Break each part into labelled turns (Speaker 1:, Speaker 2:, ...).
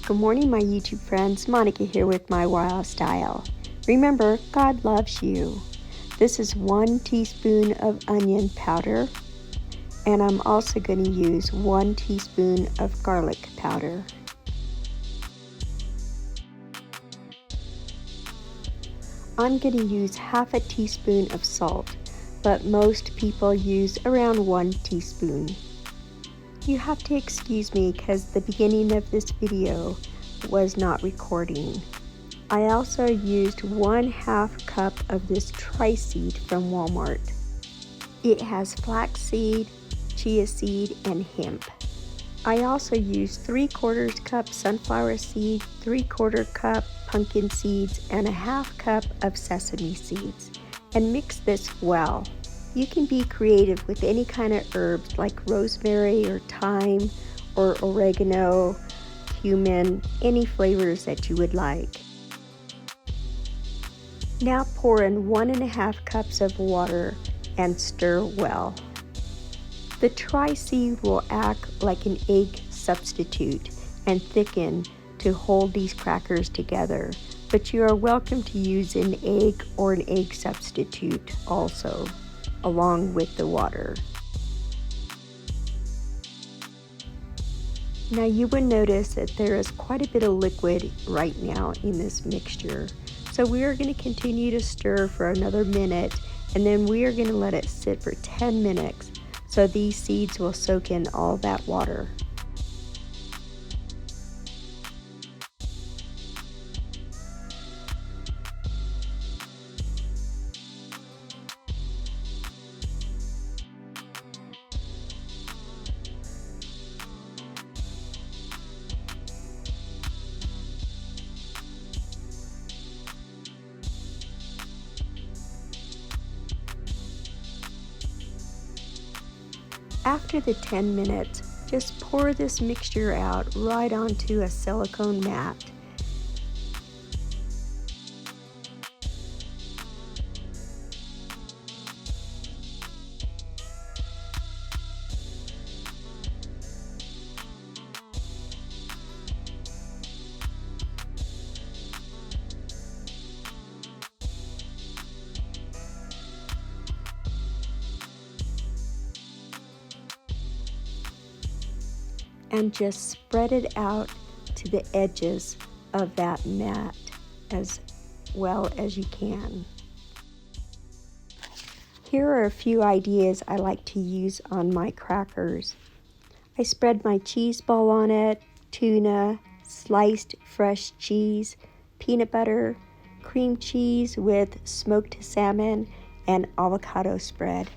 Speaker 1: Good morning, my YouTube friends. Monica here with my wild style. Remember, God loves you. This is 1 teaspoon of onion powder, and I'm also going to use 1 teaspoon of garlic powder. I'm going to use half a teaspoon of salt, but most people use around 1 teaspoon. You have to excuse me because the beginning of this video was not recording. I also used 1/2 cup of this tri-seed from Walmart. It has flax seed, chia seed, and hemp. I also used 3/4 cup sunflower seed, 3/4 cup pumpkin seeds, and 1/2 cup of sesame seeds, and mix this well. You can be creative with any kind of herbs like rosemary or thyme or oregano, cumin, any flavors that you would like. Now pour in 1.5 cups of water and stir well. The tri-seed will act like an egg substitute and thicken to hold these crackers together, but you are welcome to use an egg or an egg substitute also, along with the water. Now you will notice that there is quite a bit of liquid right now in this mixture. So we are going to continue to stir for another minute, and then we are going to let it sit for 10 minutes so these seeds will soak in all that water. After the 10 minutes, just pour this mixture out right onto a silicone mat. And just spread it out to the edges of that mat as well as you can. Here are a few ideas I like to use on my crackers. I spread my cheese ball on it, tuna, sliced fresh cheese, peanut butter, cream cheese with smoked salmon, and avocado spread.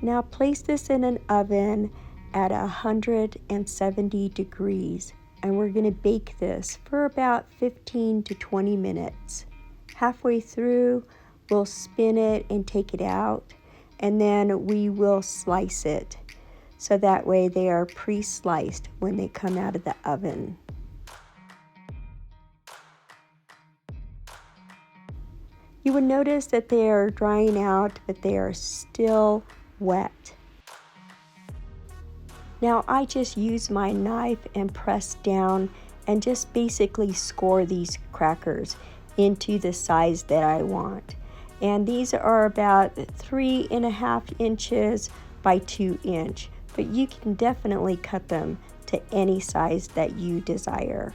Speaker 1: Now place this in an oven at 170 degrees, and we're going to bake this for about 15 to 20 minutes. Halfway through, we'll spin it and take it out, and then we will slice it so that way they are pre-sliced when they come out of the oven. You will notice that they are drying out, but they are still wet. Now I just use my knife and press down and just basically score these crackers into the size that I want. And these are about 3.5 inches by 2 inch, but you can definitely cut them to any size that you desire.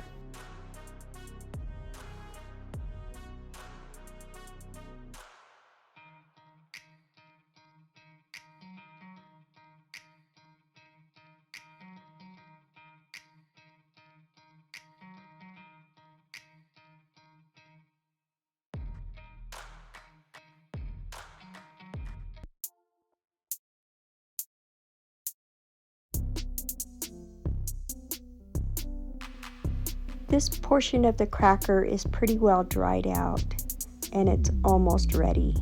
Speaker 1: This portion of the cracker is pretty well dried out, and it's almost ready.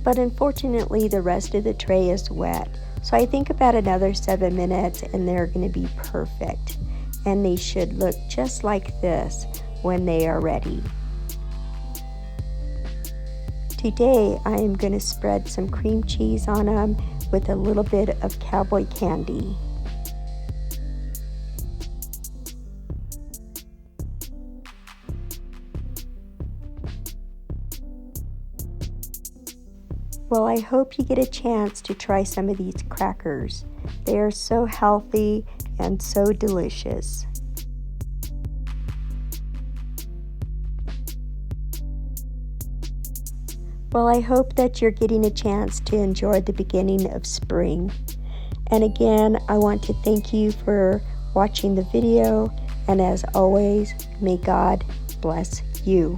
Speaker 1: But unfortunately, the rest of the tray is wet, so I think about another 7 minutes and they're going to be perfect. And they should look just like this when they are ready. Today I am going to spread some cream cheese on them with a little bit of cowboy candy. Well, I hope you get a chance to try some of these crackers. They are so healthy and so delicious. Well, I hope that you're getting a chance to enjoy the beginning of spring. And again, I want to thank you for watching the video. And as always, may God bless you.